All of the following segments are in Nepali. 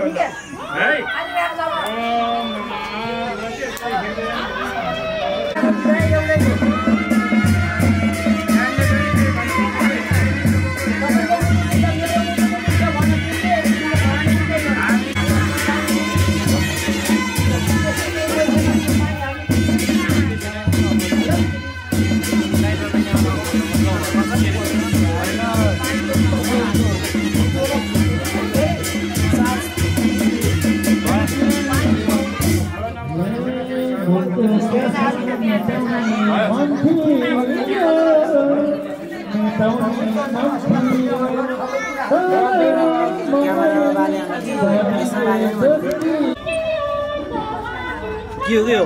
के हो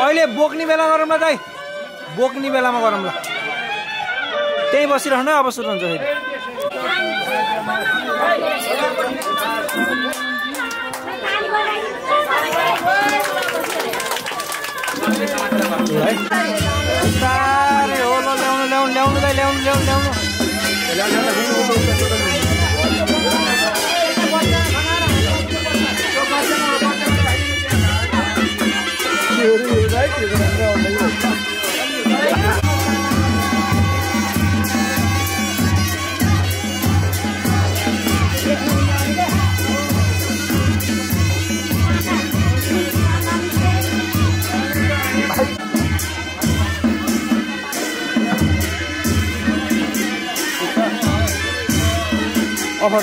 अहिले बोक्ने बेला गरौँ ल दाइ बोक्ने बेलामा गरौँ ल त्यही बसिरहनु अब सुरु हुन्छ फेरि तारे हो ल ल्याउनु ल्याउनु ल्याउनु दाइ ल्याउनु ल्याउनु ल्याउनु offer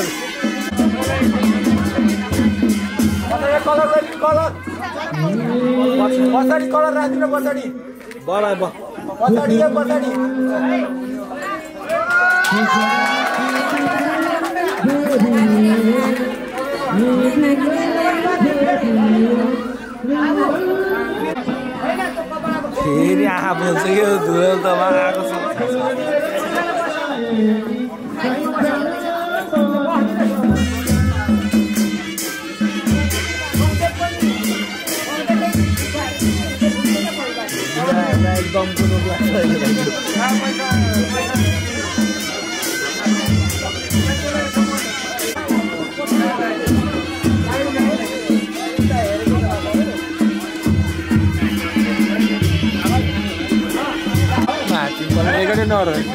color pasadi color rakhinu pasadi bala pasadi ya pasadi फेरि आहा बोल्छ यो धुल त आएको छ एकदम कुनो माथि पनि नरहेछ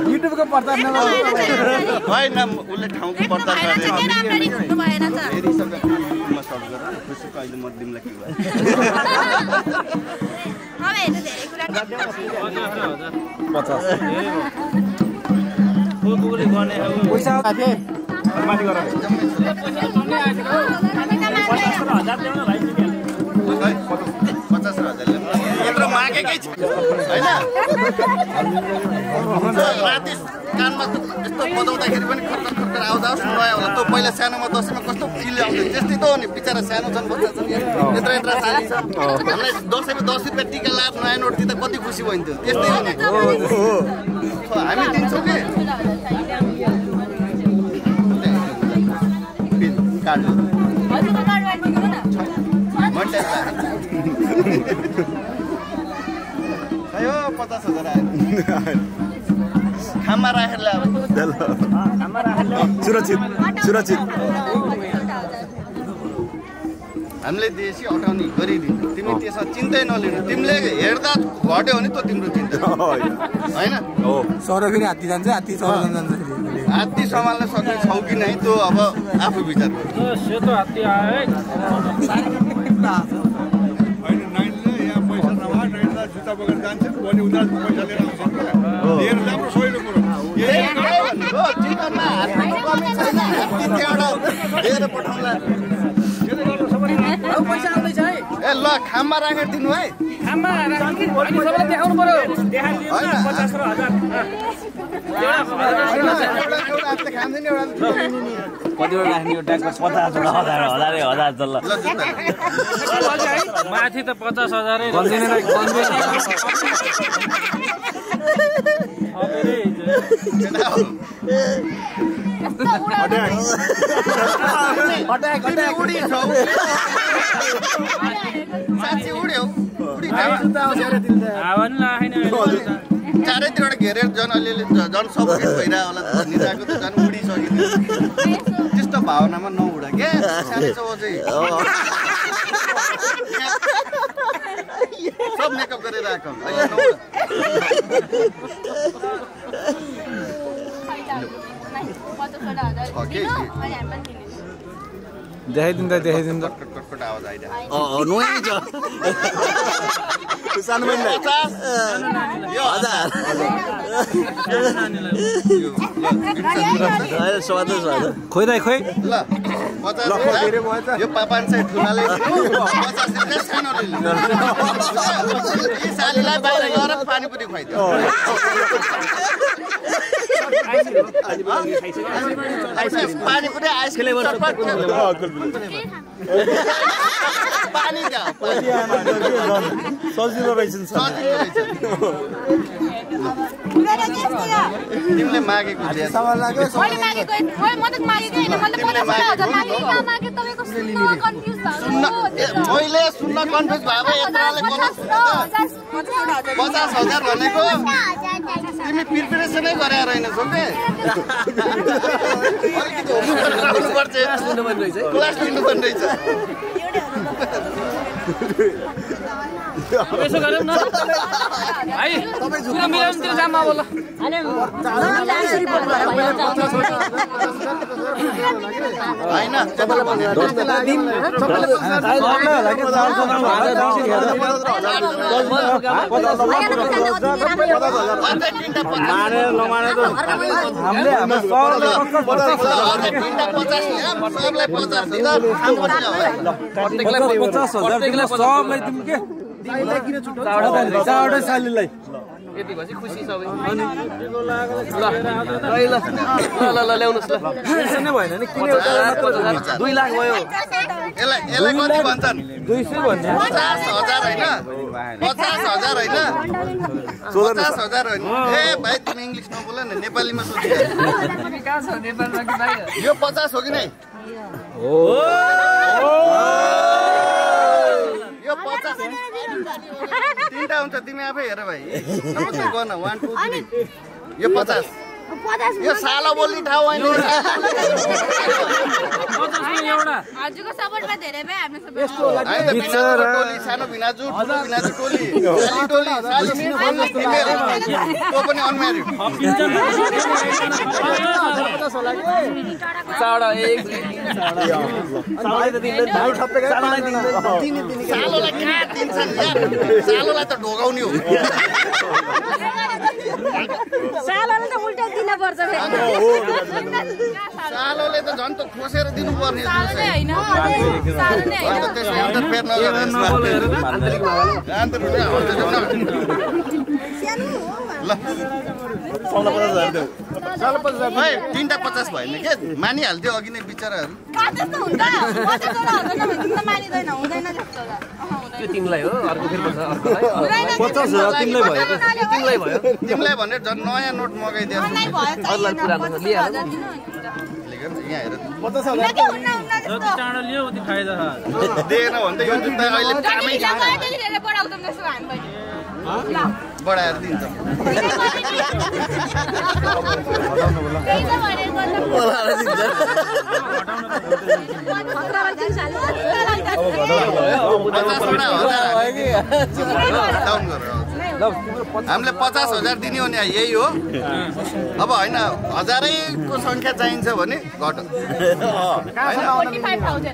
युट्युबको प्रचार होइन उसले ठाउँको प्रचार यत्रो मागेकै छु होइन राति कानमा यस्तो बजाउँदाखेरि पनि खर्तर खर्तर आउँदा सुनायो होला तँ पहिला सानोमा दसैँमा कस्तो फिल आउँथ्यो त्यस्तै त हो नि बिचरा सानो छन् बच्चा छन् यत्रो यत्रो सानो छ हामीलाई दसैँमा 10 रुपियाँ टिका लाभ नयाँ नोट दिँदा कति खुसी भइन्थ्यो त्यस्तै हो नि हामी दिन्छौँ कि कार्ड यो 50,000 आयो खाममा राखेर सुरक्षित हामीले देशी अटाउने गरिदिनु तिमी त्यसमा चिन्तै नलिनु तिमीले हेर्दा घट्यो भने त तिम्रो चिन्ता होइन हो सौर फेरि हात्ती जान्छ हात्ती सौर जान्छ हात्ती सम्हाल्न सक्ने छौ कि नै त्यो अब आफू विचार गर्नु। सेतो हात्ती आयो है होइन नानीले यहाँ पैसा नभए नानीलाई जुत्ता बोकेर जान्छ भोलि उता पैसा लिएर आउँछ लिएर राम्रो सहिलो कुरो जीवनमा हात्तीको कमी छैन हात्ती त्यहाँबाट लिएर पठाउँला पैसा आउँदैछ है ए ल खाममा राखेर दिनु है खाममा राख्नु भोलि सबैलाई देखाउनु पर्यो होइन 50 र 1000 खाँदैन एउटा कतिवटा राख्ने एउटा 50 हजार जल्ल माथि त 50,000 साँच्ची उड्यो चारैतिरबाट घेरेर झन् अलिअलि झन् सफोकेट भइरह होला निदाको त झन् उडिसकिने त्यस्तो भावनामा नउडा क्या सानो चौ चाहिँ सब मेकअप गरेर आएको देखाइदिँदा कटकट आवाज आइरहेको नुहाइ छ सानो बहिनीलाई 1000 खोइ दाइ खोइ ल 50 यो 500 ठुलाले 50 रुपैयाँ सानोले यी सालीलाई बाहिर गएर पानीपुरी खुवाइदियो पानीपुरी आइसक्रिम पानी सजिलो रहेछ तिमीले मागेको मैले सुन्न कन्फ्युज भयो यत्राले 50,000 भनेको तिमी प्रिपेरेसनै गरेर रहेनछौ के क्लास लिनुपर्ने रहेछ यसो गरौँ न है पुरा मिलाउनुतिर जाम अब ल होइन यति भएपछि खुसी सबै ल ल्याउनुहोस् ल भएन नि 2 लाख भयो यसलाई कति भन्छन् 200 भन्ने 50,000 होइन 50,000 होइन 50,000 होइन ए भाइ तिमी इङ्ग्लिस नबोल न नेपालीमा सोच तिमी कहाँ छौ नेपालमा कि बाहिर यो 50 हो कि नै यो 50 तीनटा हुन्छ तिमी आफै हेर भाइ नमस्ते गर्न 1 2 3 यो 50 यो साला बोल्ने ठाउँ होइन हजुरको सपोर्टमा धेरै भए हामी सबै टोली सानो भिनाजु ठुलो भिनाजु टोली साली फिमेल त्यो पनि अनम्यारिड चाडा एक सालोलाई कहाँ दिन्छन् सालोलाई त ढोगाउने हो सालोले त उल्टा दिन पर्छ सालोले त झन् त खोसेर दिनुपर्ने सालोले हैन सालोले हैन तीनटा 50 भयो नि के मानिहाल्थ्यो अघि नै बिचराहरू त्यो तिमीलाई हो अर्को फेरि पर्छ अर्कोलाई 50,000 तिमीलाई भयो तिमीलाई भनेर झन् नयाँ नोट मगाइदियो अरूलाई पुरानो लिएर यहाँ हेर चाँडो लियो उति फाइदा दिएन भने त यो जुत्ता अहिले कामै बढाएर दिन्छ डाउन गरेर हामीले 50,000 दिने हो नि यही हो अब होइन 1000को सङ्ख्या चाहिन्छ भने घट 45,000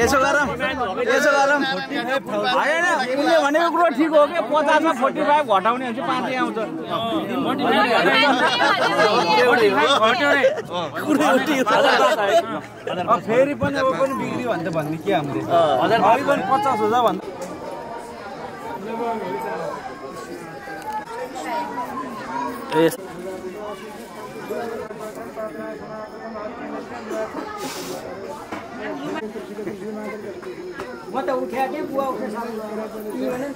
यसो गरौँ होइन उसले भनेको कुरो ठिक हो कि 50 मा 45 घटाउने हो कि 5 आउँछ फेरि पनि अब पनि बिग्रियो भने त भन्ने के हामीले अझै पनि 50,000 भन्दा म त उठ्या थिएँ बुवा उठ्न सक्दैन